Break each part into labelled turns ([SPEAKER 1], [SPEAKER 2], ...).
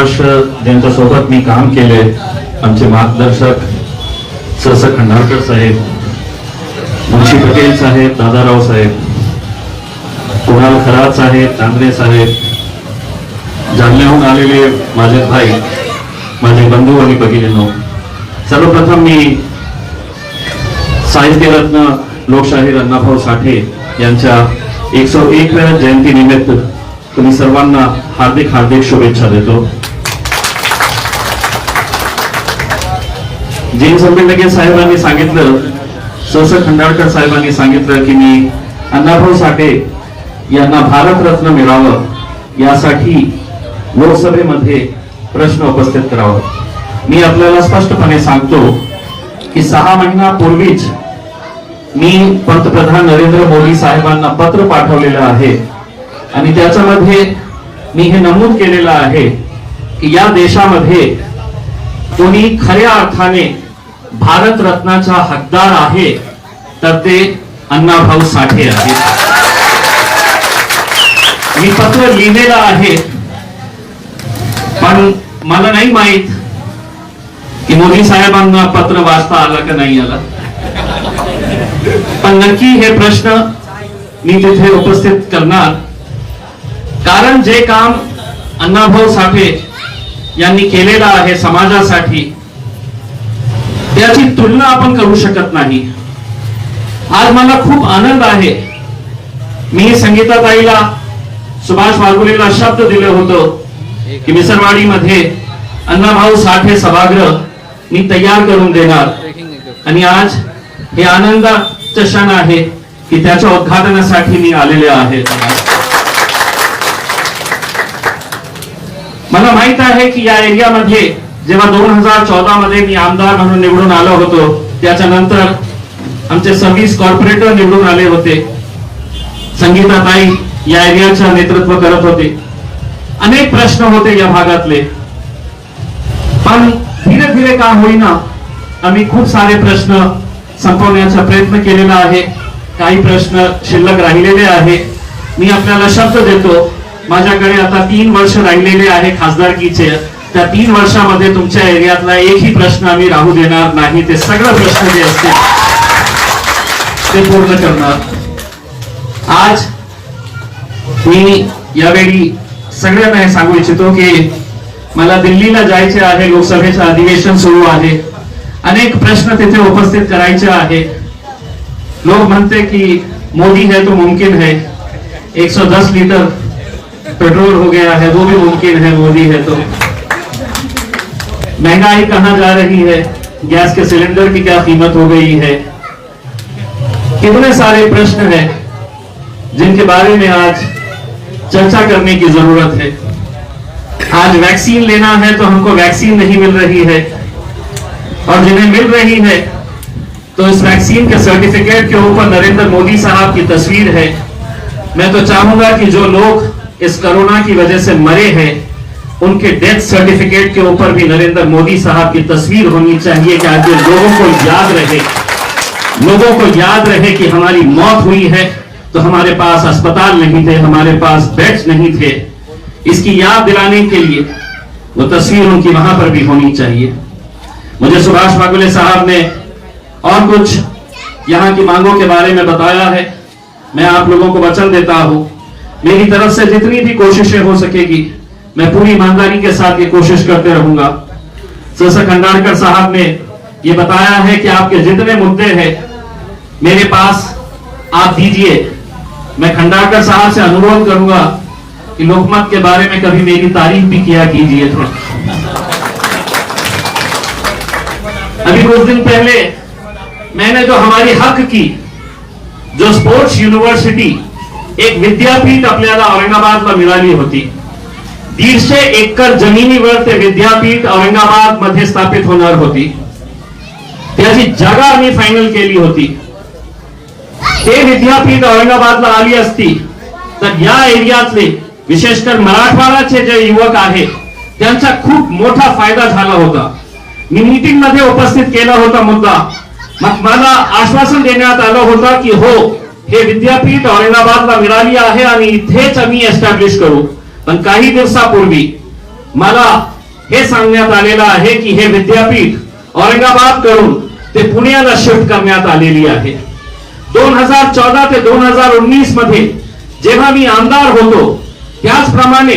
[SPEAKER 1] वर्ष ज्यांच्यासोबत मी काम केले, आमचे मार्गदर्शक स खंडाळकर साहेब, मुंशी पटेल साहेब, दादाराव साहेब, कुणाल खरात साहेब, चांद्रे साहेब, जालन्याहून आलेले माझे भाई, माझे बंधू आणि भगिनींनो, सर्वप्रथम मी साहित्यरत्न लोकशाहीर अण्णाभाऊ साठे यांच्या 101व्या जयंती निमित्त तुम्ही सर्वांना हार्दिक हार्दिक शुभेच्छा देतो. जैन संमेलक साहेबांनी सांगितलं, स खंडाळकर साहेबांनी सांगितलं की मी अण्णाभाऊ साठे यांना भारतरत्न मिळावं यासाठी लोकसभेमध्ये प्रश्न उपस्थित करावा. मी आपल्याला स्पष्टपणे सांगतो की 6 महिन्यापूर्वीच मी पंतप्रधान नरेंद्र मोदी साहेबांना पत्र पाठवलेलं आहे आणि त्याच्यामध्ये मी हे नमूद केलेलं आहे की या देशामध्ये कोणी खऱ्या अर्थाने भारत रत्नाचा हकदार आहे तर ते अण्णाभाऊ साठे आहेत. मी पत्र लिहिलेलं आहे, पण मला नाही माहित की मोदी साहेबांना पत्र वाचता आलं का नाही आलं. पण नक्की हे प्रश्न मी तिथे उपस्थित करणार, कारण जे काम अण्णाभाऊ साठे यांनी केलेलं आहे समाजासाठी त्याची तुलना आपण करू शकत नाही. आज मला खूप आनंद आहे, मी संगीताताईला, सुभाष वाघुलेला शब्द दिले होतो की मिसरवाडीमध्ये अण्णाभाऊ साठे सभागृह मी तयार करून देणार आणि आज हे आनंदाचा क्षण आहे की त्याच्या उद्घाटनासाठी मी आलेले आहे. मला माहित आहे की या एरियामध्ये जेव्हा 2014 मध्ये मी आमदार म्हणून निवडून आलो होतो, त्याच्यानंतर आमचे 26 कॉर्पोरेटर निवडून आले होते. संगीताताई या एरियाचं नेतृत्व करत होते. अनेक प्रश्न होते या भागातले, पण धीरे धीरे का होईना आम्ही खूप सारे प्रश्न संपवण्याचा प्रयत्न केलेला आहे. काही प्रश्न शिल्लक राहिलेले आहे. मी आपल्याला शब्द देतो, माझ्याकडे आता 3 वर्ष राहिलेले आहे खासदारकीचे. त्या 3 वर्षामध्ये तुमच्या एरियातला एकही प्रश्न आम्ही राहू देणार नाही. ते सगळे प्रश्न जे असतील ते पूर्ण करणार. आज मी यावेळी सगळ्यांना हे सांगू इच्छितो की मला दिल्लीला जायचे आहे, लोकसभेचं अधिवेशन सुरू आहे. अनेक प्रश्न तिथे उपस्थित करायचे आहे. लोग म्हणते की मोदी है तो मुमकिन है, 110 लीटर पेट्रोल हो गया है, वो भी मुमकिन है मोदी है तो. महंगाई कहां जा रही है, गैस के सिलेंडर की क्या कीमत हो गई है. कितने सारे प्रश्न हैं जिनके बारे में आज चर्चा करने की जरूरत है. आज वैक्सीन लेना है तो हमको वैक्सीन नहीं मिल रही है, और जिन्हें मिल रही है तो इस वैक्सीन के सर्टिफिकेट के ऊपर नरेंद्र मोदी साहब की तस्वीर है. मैं तो चाहूंगा कि जो लोग इस कोरोना की वजह से मरे हैं उनके डेथ सर्टिफिकेट के ऊपर भी नरेंद्र मोदी साहब की तस्वीर होनी चाहिए, कि आज लोगों को याद रहे कि हमारी मौत हुई है तो हमारे पास अस्पताल नहीं थे, हमारे पास बेड्स नहीं थे. इसकी याद दिलाने के लिए वो तस्वीर उनकी वहां पर भी होनी चाहिए. मुझे सुभाष वाघुले साहब ने और कुछ यहाँ की मांगों के बारे में बताया है. मैं आप लोगों को वचन देता हूं, मेरी तरफ से जितनी भी कोशिशें हो सकेगी मैं पूरी ईमानदारी के साथ ये कोशिश करते रहूंगा. स खंडाळकर साहब ने ये बताया है कि आपके जितने मुद्दे हैं मेरे पास आप दीजिए. मैं खंडाळकर साहब से अनुरोध करूंगा कि लोकमत के बारे में कभी मेरी तारीफ भी किया कीजिए. अभी कुछ दिन पहले मैंने जो हमारी हक की जो स्पोर्ट्स युनिव्हर्सिटी एक विद्यापीठ आपल्याला औरंगाबादला मिळाली होती. 150 एकर जमिनीवर ते विद्यापीठ औरंगाबाद मध्ये स्थापित होणार होती. त्याची जागा आम्ही फायनल केली होती. ते विद्यापीठ औरंगाबादला आली असती तर या एरियातले विशेषकर मराठवाड्याचे जे युवक आहेत त्यांचा खूप मोठा फायदा झाला होता. मी मीटिंग मध्ये उपस्थित केला होता मुद्दा. मग मला आश्वासन देण्यात आलं होतं की हो, हे विद्यापीठ औरंगाबादला मिळाली आहे आणि इथेच आम्ही एस्टॅब्लिश करू. पण काही दिवसापूर्वी मला हे सांगण्यात आलेलं आहे की हे विद्यापीठ औरंगाबाद कडून ते पुण्याला शिफ्ट करण्यात आलेली आहे. 2014 ते 2019 मध्ये जेव्हा मी आमदार होतो त्याचप्रमाणे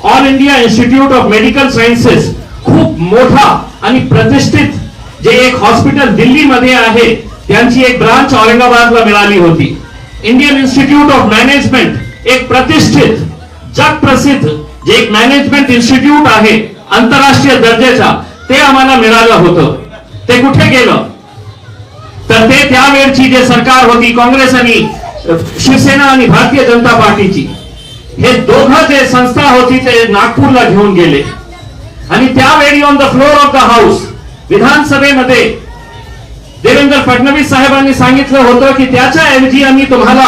[SPEAKER 1] all India institute of medical sciences खूप मोठा आणि प्रतिष्ठित जे एक हॉस्पिटल दिल्लीमध्ये आहे त्यांची एक ब्रांच औरंगाबादला मिळाली होती. इंडियन इन्स्टिट्यूट ऑफ मॅनेजमेंट एक प्रतिष्ठित जगप्रसिद्ध जे एक मॅनेजमेंट इन्स्टिट्यूट आहे आंतरराष्ट्रीय दर्जाचा ते आम्हाला मिळालं होतं. ते कुठे गेलं तर ते त्यावेळची जे सरकार होती काँग्रेस आणि शिवसेना आणि भारतीय जनता पार्टीची हे दोघं जे संस्था होती ते नागपूरला घेऊन गेले आणि त्यावेळी on the floor of the house विधानसभेमध्ये देवेंद्र फडणवीस साहेबांनी सांगितलं होतं की त्याच्याऐवजी आम्ही तुम्हाला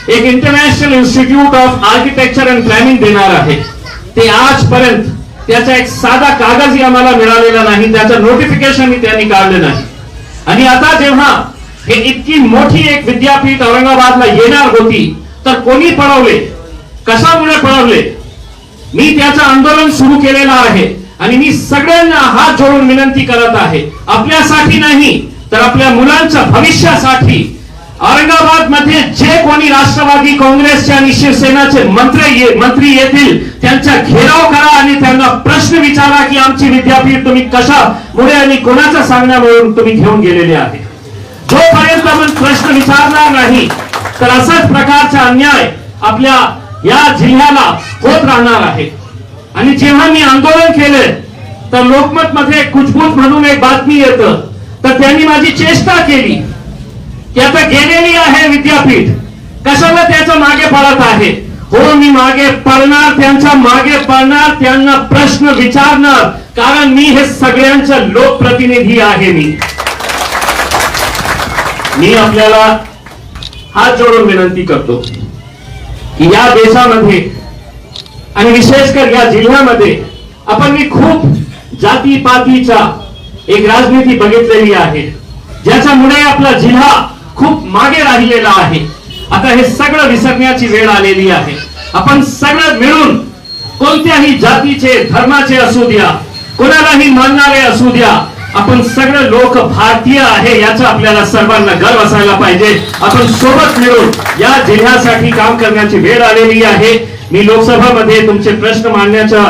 [SPEAKER 1] एक international institute of architecture and planning देणार आहे. ते आजपर्यंत त्याचा एक साधा कागदही आम्हाला मिळालेला नाही, त्याचं नोटिफिकेशन त्यांनी काढलं नाही. आणि आता जेव्हा हे इतकी मोठी एक विद्यापीठ औरंगाबादला येणार होती तर कोणी पळवले, कशामुळे पळवले? मी त्याचं आंदोलन सुरू केलेलं आहे आणि मी सगळ्यांना हात जोडून विनंती करत आहे, आपल्यासाठी नाही तर आपल्या मुलांच्या भविष्यासाठी औरंगाबाद मध्ये जे कोणी राष्ट्रवादी काँग्रेसचे आणि शिवसेनाचे मंत्री येतील त्यांचा घेराव करा आणि त्यांना प्रश्न विचारा की आमची विद्यापीठ तुम्ही कशामुळे आणि कोणाच्या सांगण्यावरून तुम्ही घेऊन गेलेले आहे. जोपर्यंत आपण प्रश्न विचारणार नाही तर असाच प्रकारचा अन्याय आपल्या या जिल्ह्याला होत राहणार आहे. आणि जेव्हा मी आंदोलन केले तर लोकमत मध्ये कुजबूज म्हणून एक बातमी येतं तर त्यांनी माझी चेष्टा केली की आता गेलेली आहे विद्यापीठ, कशाला त्याच्या मागे पडत आहे. हो, मी मागे पडणार, त्यांच्या मागे पडणार, त्यांना प्रश्न विचारणार, कारण मी हे सगळ्यांचा लोकप्रतिनिधी आहे. मी आपल्याला हात जोडून विनंती करतो की या देशामध्ये आणि विशेषकर या जिल्ह्यामध्ये आपण खूप जातीपातीचा एक राजनीती बघितलेली आहे ज्याच्यामुळे आपला जिल्हा खूप मागे राहिलेला आहे. आता हे सगळं विसरण्याची वेळ आलेली आहे. आपण सगळं मिळून कोणत्याही जातीचे धर्माचे असू द्या, कोणालाही मानणारे असू द्या, आपण सगळे लोक भारतीय आहे याचा आपल्याला सर्वांना गर्व असायला पाहिजे. आपण सोबत मिळून या जिल्ह्यासाठी काम करण्याची वेळ आलेली आहे. मी लोकसभामध्ये तुमचे प्रश्न मांडण्याचा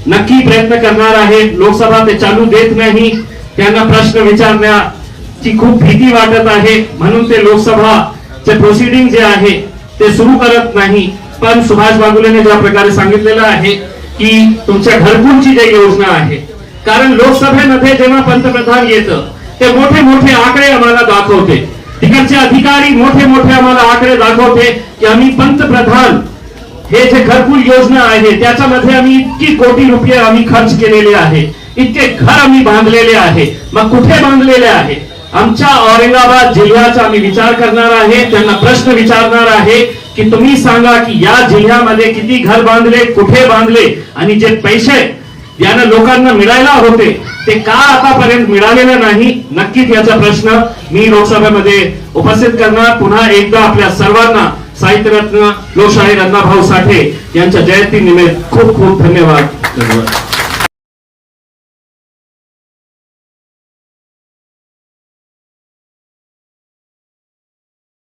[SPEAKER 1] नक्की प्रयत्न करणार आहे. लोकसभा ते चालू देत नाही, त्यांना प्रश्न विचारण्याची खूप भीती वाटत आहे म्हणून ते लोकसभाचे प्रोसिडिंग जे आहे ते सुरू करत नाही. पण सुभाष बागुलेने ज्या प्रकारे सांगितलेलं आहे की तुमच्या घरकुलची जी योजना आहे, कारण लोकसभेमध्ये जेव्हा पंतप्रधान येतं ते मोठे मोठे आकडे आम्हाला दाखवते, तिकडचे अधिकारी मोठे मोठे आम्हाला आकडे दाखवते की आम्ही पंतप्रधान हे जे घरकुल योजना आहे त्याच्यामध्ये आम्ही इतकी कोटी रुपये आम्ही खर्च केलेले आहे, इतके घर आम्ही बांधलेले आहे. मग कुठे बांधलेले आहे? आमच्या औरंगाबाद जिल्ह्याचा आम्ही विचार करणार आहे, त्यांना प्रश्न विचारणार आहे की तुम्ही सांगा की या जिल्ह्यामध्ये किती घर बांधले, कुठे बांधले आणि जे पैसे यांना लोकांना मिळायला होते ते का आतापर्यंत मिळालेलं नाही. नक्कीच याचा प्रश्न मी लोकसभेमध्ये उपस्थित करणार. पुन्हा एकदा आपल्या सर्वांना साहित्यरत्न लोकशाहीर अण्णाभाऊ साठे यांच्या जयंती निमित्त खूप खूप धन्यवाद.